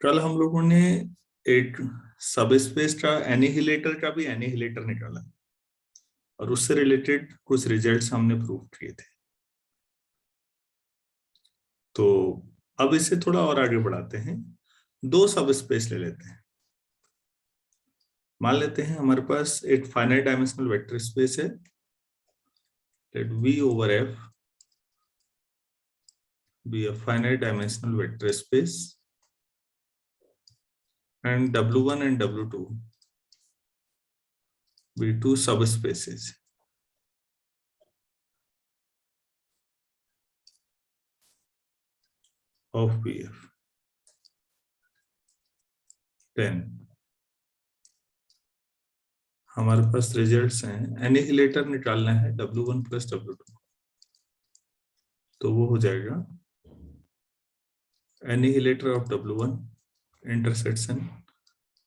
कल हम लोगों ने एक सब स्पेस का एनिहिलेटर का भी एनिहिलेटर निकाला और उससे रिलेटेड कुछ रिजल्ट्स हमने प्रूव किए थे। तो अब इसे थोड़ा और आगे बढ़ाते हैं, दो सब स्पेस ले लेते हैं। मान लेते हैं हमारे पास एक फाइनाइट डायमेंशनल वेक्टर स्पेस है, let V over F be a finite dimensional vector space and W1 and W2 be two subspaces of PF. Then हमारे पास रिजल्ट्स हैं, एनिहिलेटर निकालना है W1 प्लस W2, तो वो हो जाएगा annihilator of W1 intersection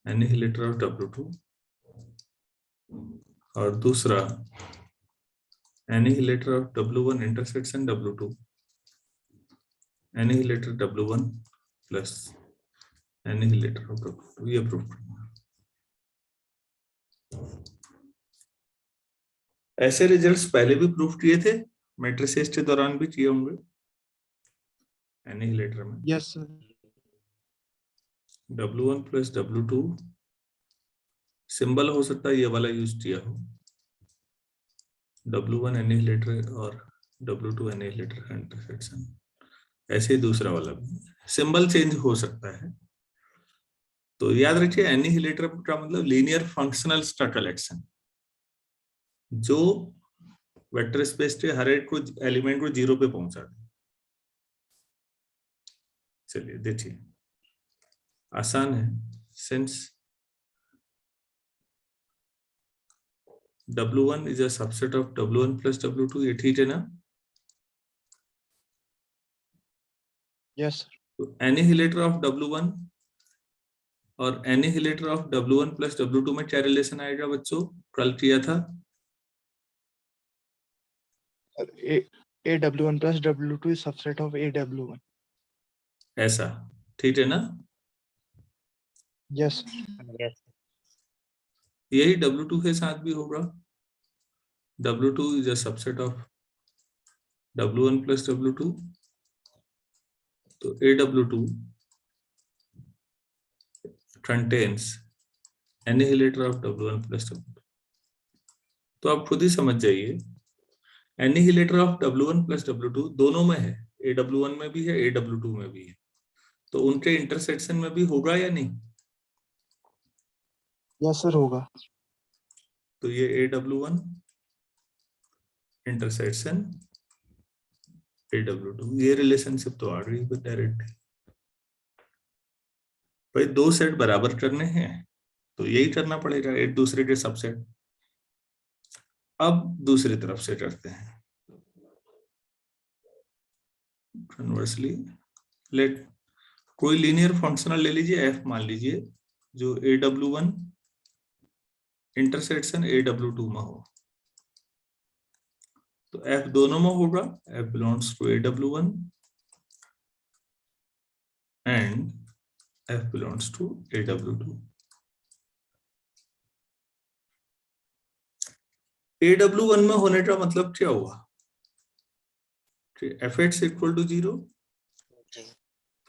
annihilator of W2, और दूसरा annihilator of W1 intersection W2 annihilator W1 plus annihilator of W2। ये प्रूफ करना। ऐसे रिजल्ट्स पहले भी प्रूफ किए थे, मैट्रिसेस के दौरान भी किए होंगे एनिहिलेटर में। Yes sir. W1 plus W2 symbol हो सकता है ये वाला यूज किया हो, W1 एनिहिलेटर और W2 एनिहिलेटर का इंटरसेक्शन। ऐसे ही दूसरा वाला भी सिंबल चेंज हो सकता है। तो याद रखिए एनिहिलेटर का मतलब लीनियर फंक्शनल्स का कलेक्शन, जो वेक्टर स्पेस के हर एक को एलिमेंट को जीरो पे पहुंचा दे। चलिए देखिए, आसान है। Since W1 is a subset of W1 plus W2, ये ठीक है ना? Yes sir. तो एनिहिलेटर ऑफ W1 और एनिहिलेटर ऑफ W1 प्लस W2 में क्या रिलेशन आएगा बच्चों? कल किया था AW1 plus W2 is subset of AW1। ऐसा, ठीक है ना? यस। यही W2 के साथ भी होगा। W2 is a subset of W1 plus W2, तो AW2 contains annihilator of W1 plus W2। तो आप खुद ही समझ जाइए, एनिहिलेटर ऑफ W1 प्लस W2 दोनों में है, AW1 में भी है AW2 में भी है, तो उनके इंटरसेक्शन में भी होगा या नहीं? यस सर होगा। तो ये AW1 इंटरसेक्शन AW2, ये रिलेशनशिप तो आ गई डायरेक्ट। भाई दो सेट बराबर करने हैं तो यही करना पड़ेगा, एक दूसरे के सबसेट। अब दूसरी तरफ से करते हैं, कन्वर्सली लेट कोई लीनियर फंक्शनल ले लीजिए f मान लीजिए, जो AW1 इंटरसेक्शन AW2 में हो। तो f दोनों में होगा, f belongs to AW1 and f belongs to AW2। AW1 में होने का मतलब क्या हुआ? fx equal to 0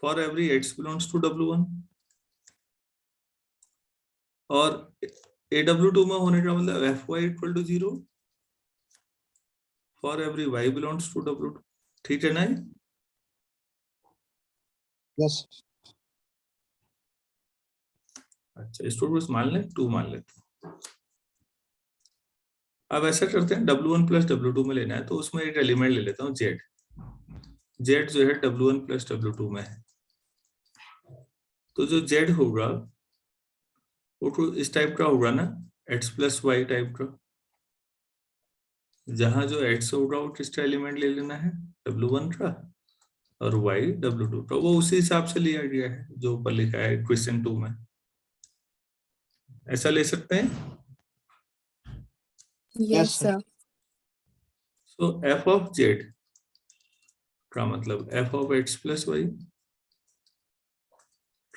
for every x belongs to W1, और AW2 में होने का मतलब fy equal to 0 for every y belongs to W2। ठीक है ना? यस। अच्छा, इसको बस मान लें, 2 मान लेते हैं। अब ऐसा करते हैं, W1 प्लस W2 में लेना है तो उसमें एक एलिमेंट ले लेता हूँ Z। Z जो है W1 प्लस W2 में है, तो जो Z होगा वो इस टाइप का होगा ना, x प्लस वाई टाइप का। जहां जो x होगा वो किसका एलिमेंट ले लेना है? W1 का, और y W2 का। वो उसी हिसाब से लिया गया है जो ऊपर लिखा है क्वेश्चन 2 में। ऐसा ले सकते हैं। Yes sir. So f of z का मतलब f of x plus y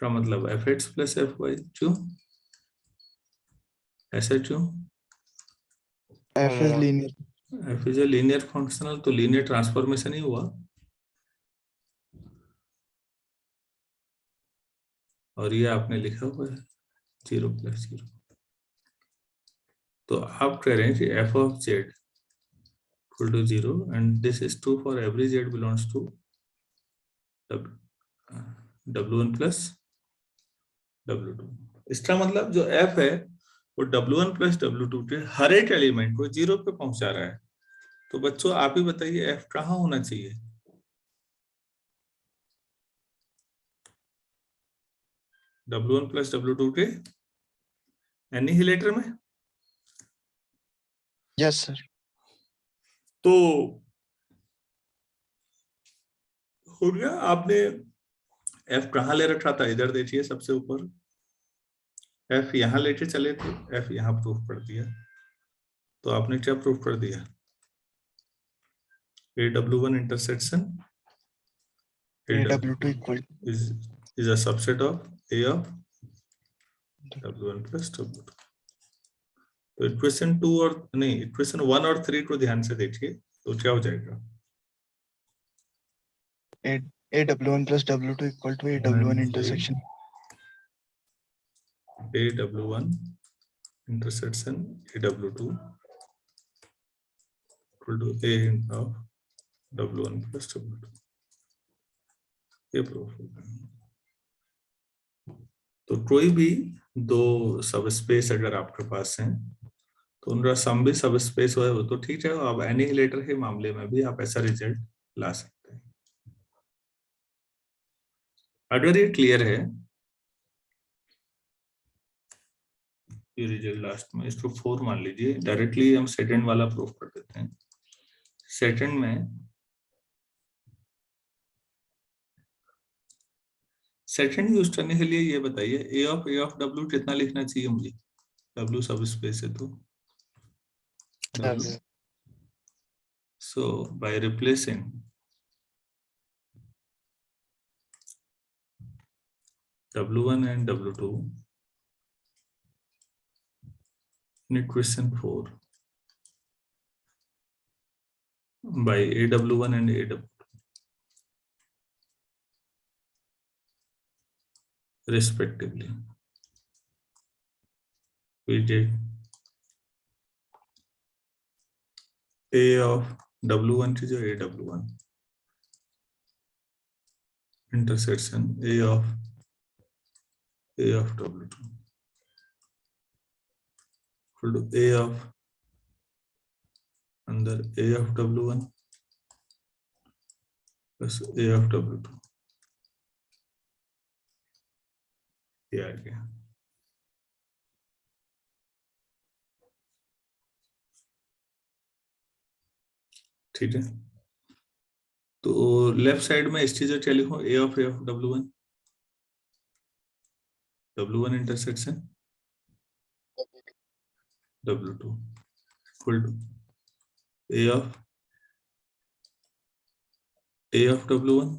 का मतलब f x plus f y, क्यों ऐसा क्यों? F is linear. F is a linear functional, तो लीनियर ट्रांसफॉर्मेशन ही हुआ, और ये आपने लिखा हुआ है 0 + 0। तो आप कह रहे हैं कि f of z equal to 0 and this is true for every z belongs to W1 plus W2। इसका मतलब जो f है वो W1 प्लस W2 के हर एक एलिमेंट को 0 पे पहुंचा रहा है। तो बच्चों आप ही बताइए f कहाँ होना चाहिए? W1 प्लस W2 के एनिहिलेटर में। Yes, sir. तो हो गया, आपने f कहाँ ले रखा था? इधर देखिए सबसे ऊपर, f यहाँ लेके चले थे, f यहाँ प्रूफ कर दिया। तो आपने क्या प्रूफ कर दिया? AW1 intersection AW2 equal is a subset of A of W1 plus W2। तो इक्वेशन 2 और नहीं, इक्वेशन 1 और 3 को ध्यान से देखिए, तो क्या हो जाएगा? AW1 plus W2 equal to AW1 intersection. AW1 intersection AW2 equal to A of W1 plus W2। ये प्रूफ होगा। तो कोई भी दो सब स्पेस अगर आपके पास हैं तो उनका सम भी सब स्पेस हो तो ठीक है। अब एनिहिलेटर के मामले में भी आप ऐसा रिजल्ट ला सकते हैं। अगर ये क्लियर है, ये रिजल्ट लास्ट में इसको 4 मान लीजिए, डायरेक्टली हम सेकंड वाला प्रूफ कर देते हैं। सेकंड में सेकंड यूज करने के लिए ये बताइए ए ऑफ डब्ल्यू कितना लिखना चाहिए मुझे? डब्ल्यू सब स्पेस है तो W. So by replacing W1 and W2 in equation 4 by AW1 and AW2 respectively, we get A of W1 is AW1 intersection A of W2 equal to A of under A of W1 plus A of W2। ये आ गया। ठीक है, तो left side में इस चीज क्या लिखूं? A of W1 intersection W2 equal to A of W1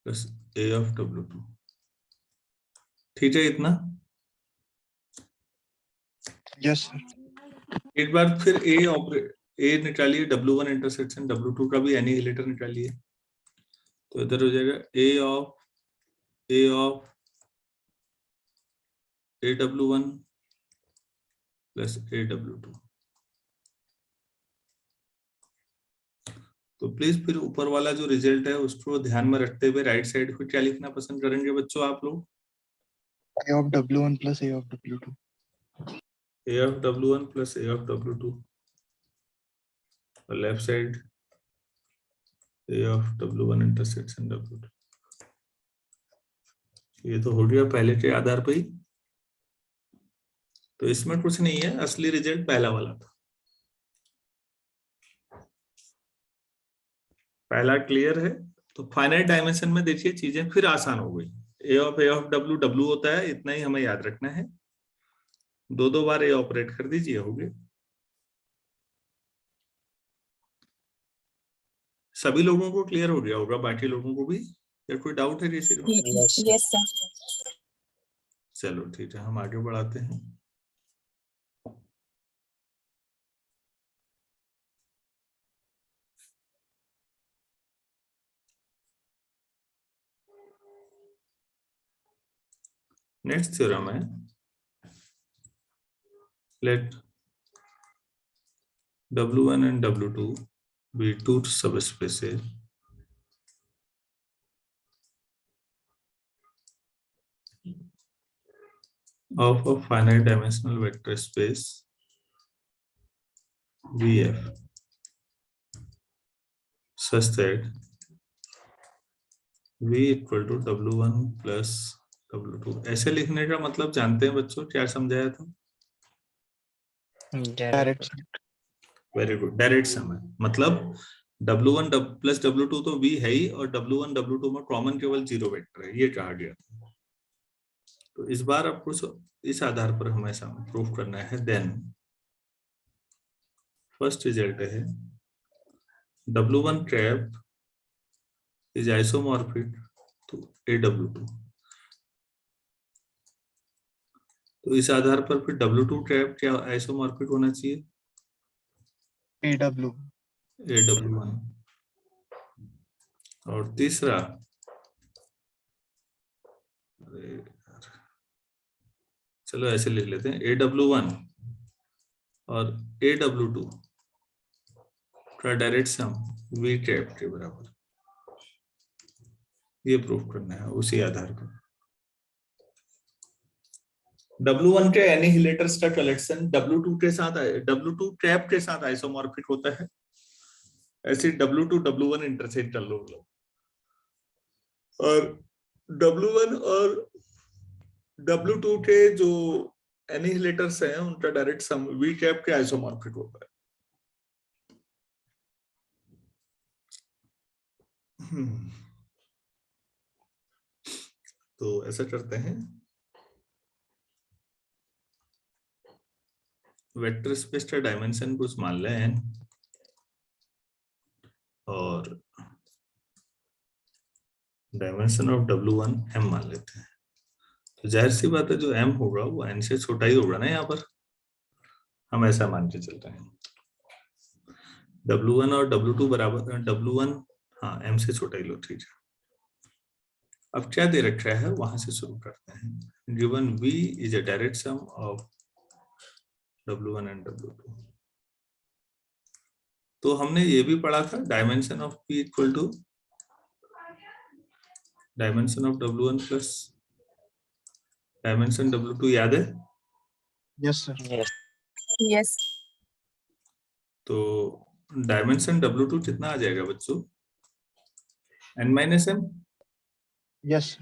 plus A of W2। ठीक है इतना? Yes, sir. एक बार फिर A निकालिए, W1 इंटरसेक्शन W2 का भी एनिहिलेटर निकालिए, तो इधर हो जाएगा A of AW1 plus AW2। तो प्लीज फिर ऊपर वाला जो रिजल्ट है उसको ध्यान में रखते हुए राइट साइड को क्या लिखना पसंद करेंगे बच्चों आप लोग? A of W1 plus A of W2. A of W1 plus A of W2 और left side A of W1 intersection W2। ये तो हो गया पहले के आधार पर ही, तो इसमें कुछ नहीं है, असली रिजल्ट पहला वाला था। पहला क्लियर है, तो फाइनाइट डायमेंशन में देखिए चीजें फिर आसान हो गई। A of W W होता है, इतना ही हमें याद रखना है। दो बार A ऑपरेट कर दीजिए, हो गए। सभी लोगों को क्लियर हो गया होगा, बाकी लोगों को भी या कोई डाउट है किसी को? Yes sir. चलो ठीक है, हम आगे बढ़ाते हैं। नेक्स्ट थ्योरम है, late W1 and W2 be two subspaces of a finite dimensional vector space VF such that V equal to W1 plus W2। ऐसे लिखने का मतलब जानते हैं बच्चों, क्या समझाया था? Direct very good, direct sum है। मतलब W1 प्लस W2 तो V है ही, और W1 W2 में कॉमन केवल 0 वेक्टर है, ये कहा गया था। तो इस बार आपको इस आधार पर हमें प्रूफ करना है। देन फर्स्ट रिजल्ट है W1 trap is isomorphic to AW2। तो इस आधार पर फिर W2 ट्रैप क्या आइसोमॉर्फिक होना चाहिए? AW AW1। और तीसरा, अरे यार, चलो ऐसे लिख लेते हैं, AW1 और AW2 का डायरेक्ट सम V ट्रैप के बराबर। ये प्रूफ करना है उसी आधार पर। W1 के एनिहिलेटर्स का कलेक्शन W2 के साथ, W2 ट्रैप के साथ आइसोमॉर्फिक होता है। ऐसे W2 W1 इंटरसेक्ट कर लो, और W1 और W2 के जो एनिहिलेटर्स हैं उनका डायरेक्ट सम V ट्रैप के आइसोमॉर्फिक होता है। तो ऐसा करते हैं, वेक्टर स्पेस का डायमेंशन कुछ मान लें n, और डायमेंशन ऑफ W1 m मान लेते हैं। तो जाहिर सी बात है जो m होगा वो n से छोटा ही होगा ना, यहाँ पर हम ऐसा मान के चलते हैं। W1 और W2 बराबर, W1 हाँ m से छोटा ही लो, ठीक है। अब क्या दे रखा है वहां से शुरू करते हैं। Given V is a direct sum of W1 and W2। तो हमने ये भी पढ़ा था, dimension of P equal to dimension of W1 plus dimension W2, याद है? यस सर यस तो डायमेंशन W2 कितना आ जाएगा बच्चों? n-m। यस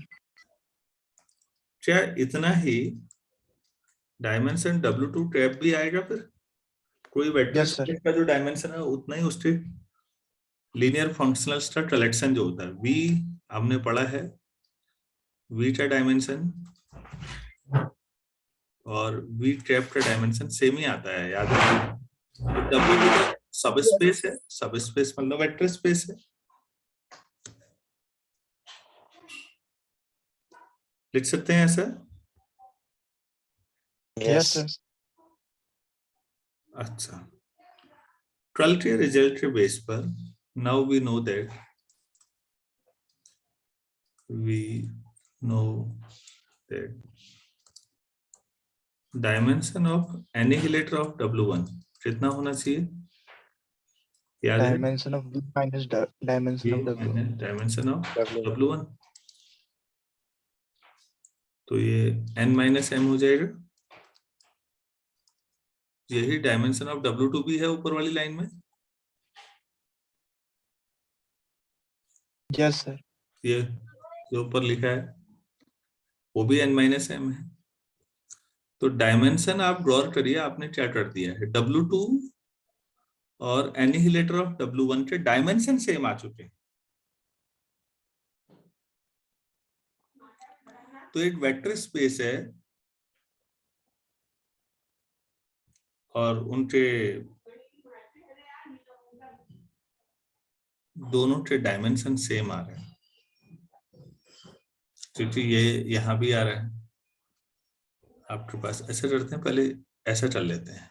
क्या इतना ही डायमेंशन W2 ट्रैप भी आएगा? फिर कोई वेक्टर Yes, sir. स्पेस का जो डायमेंशन है उतना ही उसके लीनियर फंक्शनल्स का कलेक्शन जो होता है। V हमने पढ़ा है, V का डायमेंशन और V ट्रैप का डायमेंशन सेम ही आता है, याद है? तो W सब स्पेस है, सब स्पेस मतलब वेक्टर स्पेस है। लिख सकते हैं ऐसा? यस सर अच्छा, 12 के रिजल्ट के बेस पर now we know that dimension of annihilator of W1 कितना होना चाहिए? याद है? Dimension of V minus dimension of W dimension of W W1। तो ये n-m हो जाएगा। यही डायमेंशन ऑफ W2 भी है ऊपर वाली लाइन में। यस सर ये जो ऊपर लिखा है वो भी n-m है। तो डायमेंशन आप गौर करिए, आपने क्या कर दिया है, W2 और एनिहिलेटर ऑफ W1 के डायमेंशन सेम आ चुके हैं। तो एक वेक्टर स्पेस है और उनके दोनों के डायमेंशन सेम आ रहे हैं। क्योंकि ये यहाँ भी आ रहा है आपके पास। ऐसा करते हैं, पहले ऐसा कर लेते हैं।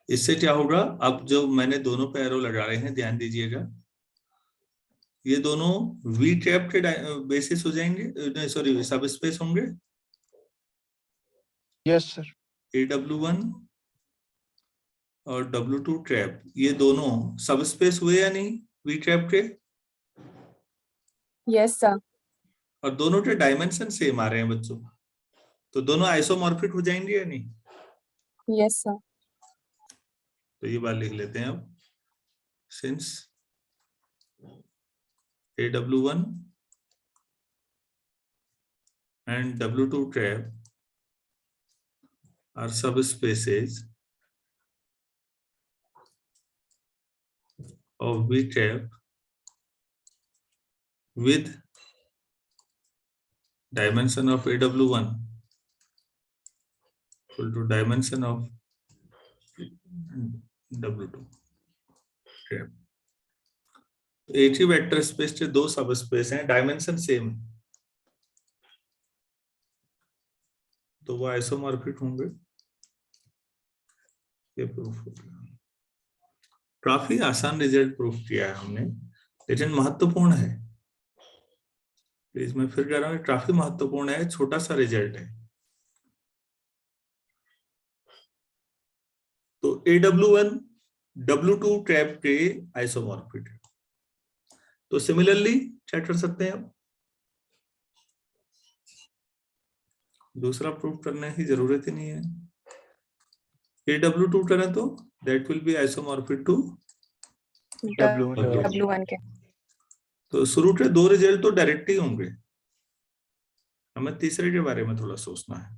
इससे क्या होगा, अब जो मैंने दोनों पे एरो लगा रहे हैं, ध्यान दीजिएगा, ये दोनों वी ट्रैप के बेसिस हो जाएंगे, सॉरी सब स्पेस होंगे। Yes sir. AW1 और W2 ट्रैप, ये दोनों सब स्पेस हुए या नहीं वी ट्रैप के? Yes, sir. और दोनों के डायमेंशन सेम आ रहे हैं बच्चों, तो दोनों आइसोमॉर्फिक हो जाएंगे या नहीं? Yes, sir. तो ये बात लिख लेते हैं अब। Since AW1 and W2 trap are subspaces of V trap with dimension of AW1 equal to dimension of W2 trap। एक ही वेक्टर स्पेस के दो सब स्पेस हैं, डायमेंशन सेम है, तो वो आइसोमॉर्फिक होंगे। ये प्रूफ हो गया। काफी आसान रिजल्ट प्रूफ किया है हमने, लेकिन महत्वपूर्ण है। प्लीज मैं फिर कह रहा हूँ, काफी महत्वपूर्ण है, छोटा सा रिजल्ट है। तो AW1 W2 ट्रैप के आइसोमॉर्फिक है। तो सिमिलरली क्या कर सकते हैं, दूसरा प्रूफ करने की जरूरत ही नहीं है। AW2 करें तो that will be isomorphic to W1 के। तो शुरू के दो रिजल्ट तो डायरेक्ट ही होंगे, हमें तीसरे के बारे में थोड़ा सोचना है।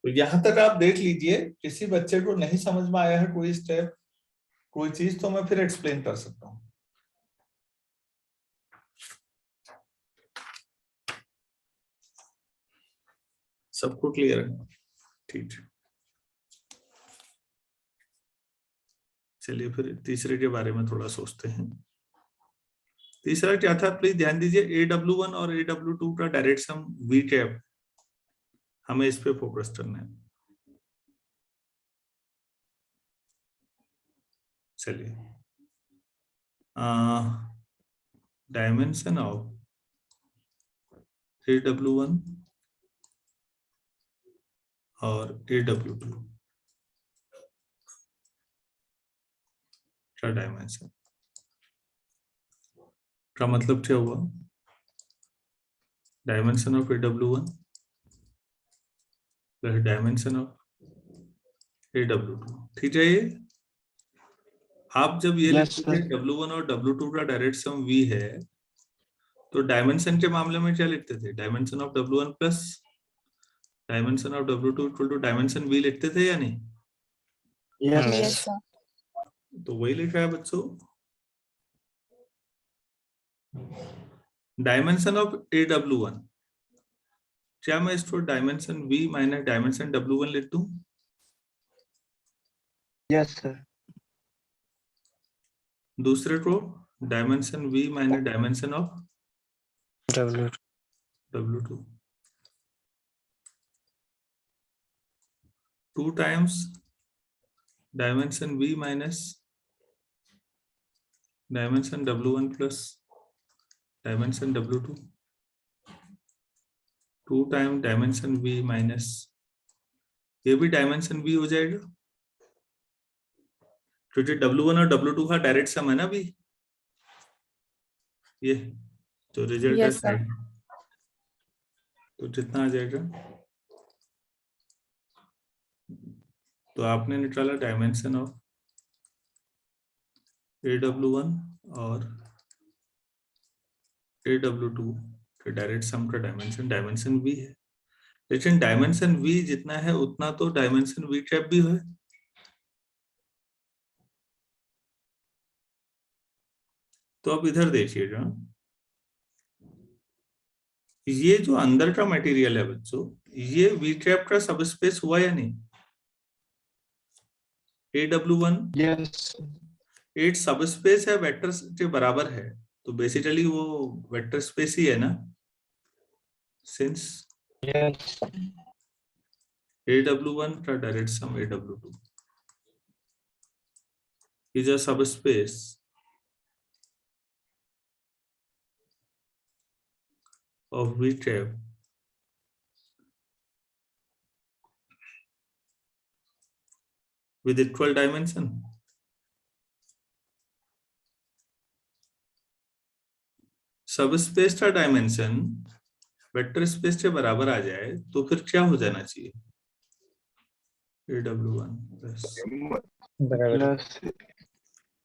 तो यहां तक आप देख लीजिए, किसी बच्चे को नहीं समझ में आया है कोई स्टेप, कोई चीज, तो मैं फिर एक्सप्लेन कर सकता हूं। सबको क्लियर है? ठीक है, चलिए फिर तीसरे के बारे में थोड़ा सोचते हैं। तीसरा क्या था, प्लीज ध्यान दीजिए, AW1 और AW2 का डायरेक्ट सम V ट्रैप, हमें इस पे फोकस करना है। चलिए, डायमेंशन ऑफ AW1 और AW2 का डायमेंशन का मतलब क्या हुआ, dimension of AW1 plus dimension of AW2, ठीक है। ये आप जब ये लिखते थे W1 और W2 का डायरेक्ट सम V है, तो डायमेंशन के मामले में क्या लिखते थे, dimension of W1 plus dimension of W2 equal to dimension V लिखते थे या नहीं? Yes, sir. तो वही लिखा है बच्चों, डायमेंशन ऑफ AW1, क्या मैं इसको dimension V minus dimension W1 लिख दूं? Yes sir. दूसरे को dimension V minus dimension of W2, 2 times dimension V minus dimension W1 plus dimension W2, 2 time dimension V minus, ये भी डायमेंशन V हो जाएगा, क्योंकि W1 और W2 का डायरेक्ट सम है ना V, ये तो रिजल्ट है Yes, sir. साइड, तो जितना आ जाएगा, तो आपने निकाला डायमेंशन ऑफ AW1 और AW2 के डायरेक्ट सम का डायमेंशन V है, लेकिन डायमेंशन V जितना है उतना तो डायमेंशन V ट्रैप भी है। तो अब इधर देखिएगा, ये जो अंदर का मटेरियल है बच्चों, ये V ट्रैप का सब स्पेस हुआ या नहीं? AW1 यस 8 सब स्पेस है, वेक्टर के बराबर है, तो बेसिकली वो वेक्टर स्पेस ही है ना, सिंस Yes. AW1 का direct sum AW2 is a subspace of V tab with equal dimension. Subspace का डायमेंशन वेक्टर स्पेस के बराबर आ जाए तो फिर क्या हो जाना चाहिए, AW1 plus Plus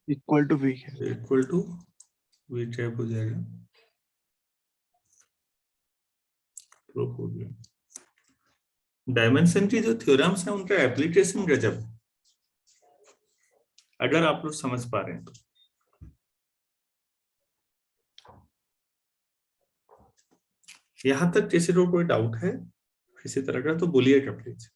equal to V. Equal to V टैप हो जाएगा। प्रूफ हो गया। डायमेंशन की जो थ्योरम्स हैं उनका एप्लीकेशन गजब है, अगर आप लोग समझ पा रहे हैं तो। यहां तक किसी को कोई डाउट है किसी तरह का तो बोलिएगा प्लीज।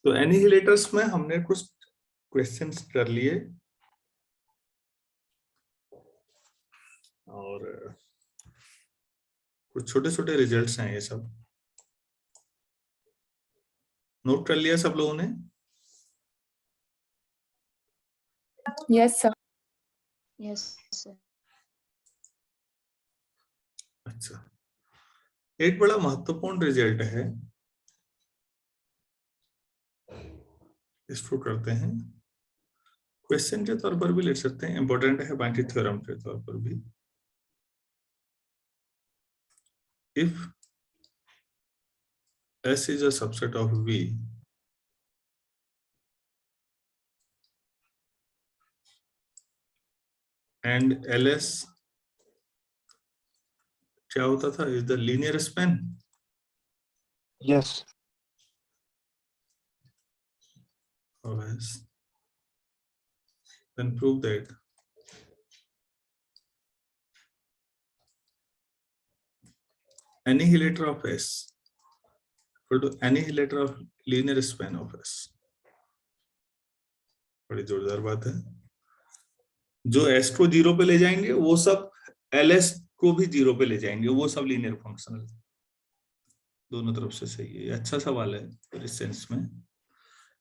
तो एनिहिलेटर्स में हमने कुछ क्वेश्चंस कर लिए और कुछ छोटे छोटे रिजल्ट्स हैं, ये सब नोट कर लिया सब लोगों ने? Yes, sir. Yes, sir. अच्छा, एक बड़ा महत्वपूर्ण रिजल्ट है, इसको करते हैं, क्वेश्चन के तौर पर भी ले सकते हैं, इंपॉर्टेंट है बाकी थ्योरम के तौर पर भी। If S is a subset of V and LS क्या होता था, is the linear span. Yes. of S, then prove that annihilator of S equal to annihilator of linear span of S। बड़ी जोरदार बात है। जो S को zero पे ले जाएंगे वो सब LS को भी जीरो पे ले जाएंगे, वो सब लीनियर फंक्शन है, दोनों तरफ से सही है। अच्छा सवाल है इस सेंस में।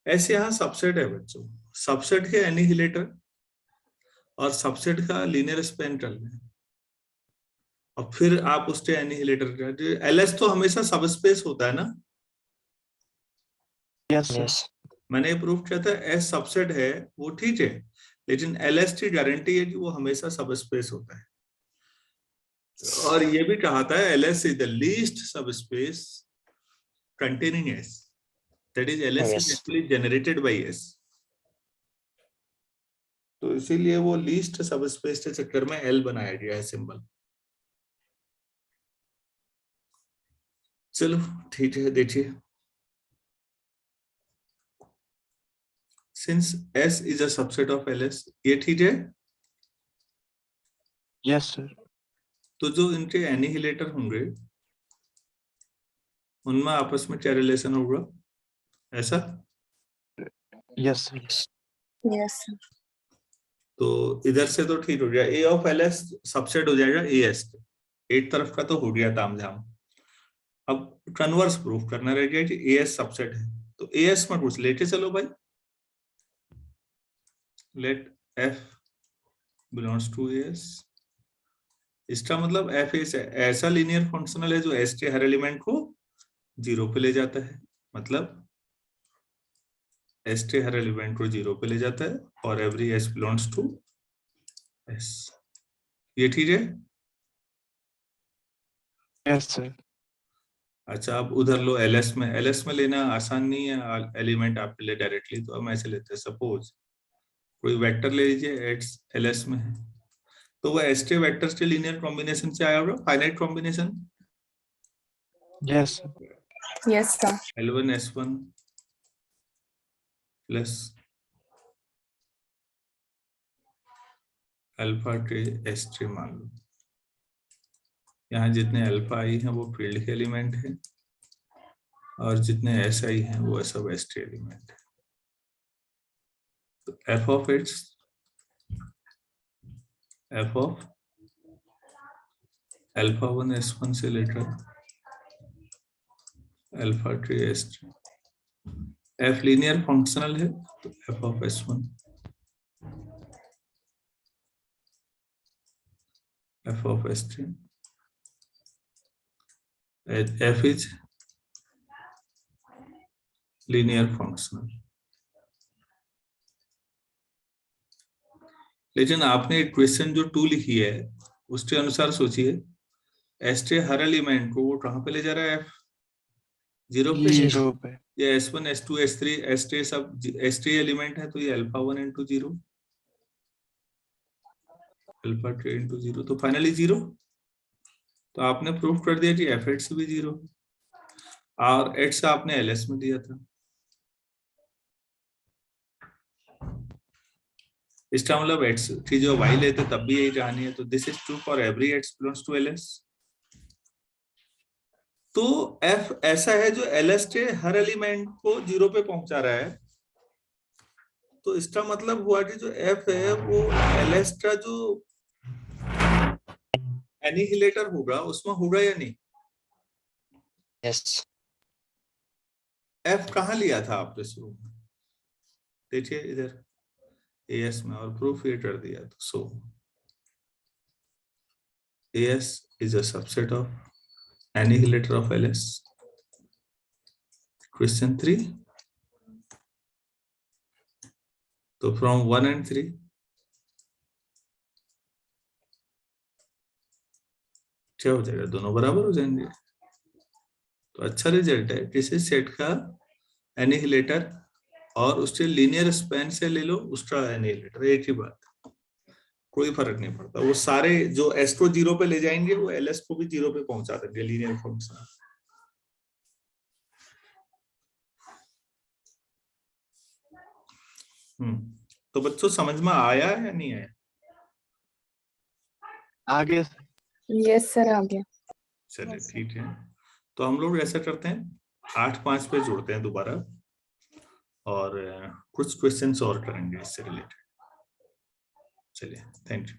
ऐसे यहाँ सबसेट है बच्चों, सबसेट के एनिहिलेटर और सबसेट का लीनियर स्पैन कर लें और फिर आप उसके एनिहिलेटर का LS तो हमेशा सबस्पेस होता है ना। Yes, sir. Yes. मैंने प्रूव किया था S सबसेट है वो ठीक है, लेकिन LS की गारंटी है कि वो हमेशा सबस्पेस होता है। और ये भी कहा था LS is the least subspace containing S, that is LS is Yes. actually generated by S। तो इसीलिए वो लीस्ट सबस्पेस के चक्कर में L बनाया गया है सिंबल। चलो ठीक है, देखिए since S is a subset of LS, ये ठीक है। Yes, sir. तो जो इनके एनिहिलेटर होंगे उनमें आपस में क्या रिलेशन होगा, ऐसा? Yes, sir. Yes, sir. तो इधर से तो ठीक हो गया, A of LS सबसेट हो जाएगा AS के, एक तरफ का तो हो गया तामझाम। अब कन्वर्स प्रूफ करना रह गया कि AS सबसेट है, तो AS में कुछ लेके चलो भाई। Let F belongs to AS, इसका मतलब F ऐसा लीनियर फंक्शनल है जो S के हर एलिमेंट को जीरो पे ले जाता है, मतलब S के हर एलिमेंट को जीरो पे ले जाता है और every S belongs to S। ये ठीक है? Yes, sir. अच्छा, अब उधर लो LS में लेना आसान नहीं है एलिमेंट आपके लिए डायरेक्टली, तो हम ऐसे लेते हैं, सपोज कोई वेक्टर ले लीजिए X LS में है, तो वो S के वेक्टर्स के लीनियर कॉम्बिनेशन से आया होगा, finite combination. Yes, sir. Yes, sir. L1 S1 plus alpha के S3 मान लो। यहाँ जितने अल्फा आई हैं वो फील्ड के एलिमेंट है और जितने S आई हैं वो सब S के एलिमेंट है। तो F of X f of alpha 1 S1 से later alpha 3 S3। F linear functional है तो f of S1 f of S3 f is linear functional. लेकिन आपने क्वेश्चन जो 2 लिखी है उसके अनुसार सोचिए, एस्ट्रे हर एलिमेंट को वो कहां पे ले जा रहा है? F0 पे। 0 पे। ये S1 S2 S3 एस्ट्रे सब एस्ट्रे एलिमेंट है, तो ये अल्फा 1 इंटू 0 अल्फा 3 इंटू 0 तो फाइनली 0। तो आपने प्रूफ कर दिया कि एफ एट्स भी 0 और एट्स आपने एलएस में दिया था। इसका मतलब एट्स की जो वाई लेते तब भी यही कहानी है। तो this is true for every x belongs to LS. तो एफ ऐसा है जो एलएस के हर एलिमेंट को 0 पे पहुंचा रहा है। तो इसका मतलब हुआ कि जो एफ है वो एलएस का जो एनिहिलेटर होगा उसमें होगा या नहीं? यस। एफ कहां लिया था आपने शुरू में? देखिए इधर एएस में, और प्रूफ ये कर दिया। तो so AS is a subset of annihilator of LS. Question 3. तो from 1 and 3 क्या हो जाएगा? दोनों बराबर हो जाएंगे। तो अच्छा रिजल्ट है। किसी सेट का एनिहिलेटर और उसके लीनियर स्पैन से ले लो उसका एनिहिलेटर, एक ही बात, कोई फर्क नहीं पड़ता। वो सारे जो एस को 0 पे ले जाएंगे वो एलएस को भी 0 पे पहुंचा देंगे लीनियर फंक्शन। तो बच्चों समझ में आया है या नहीं आया? आगे यस सर, आ गया। चलिए ठीक है। तो हम लोग ऐसा करते हैं 8-5 पे जोड़ते हैं दोबारा, और कुछ क्वेश्चंस और करेंगे इससे रिलेटेड। चलिए, थैंक यू।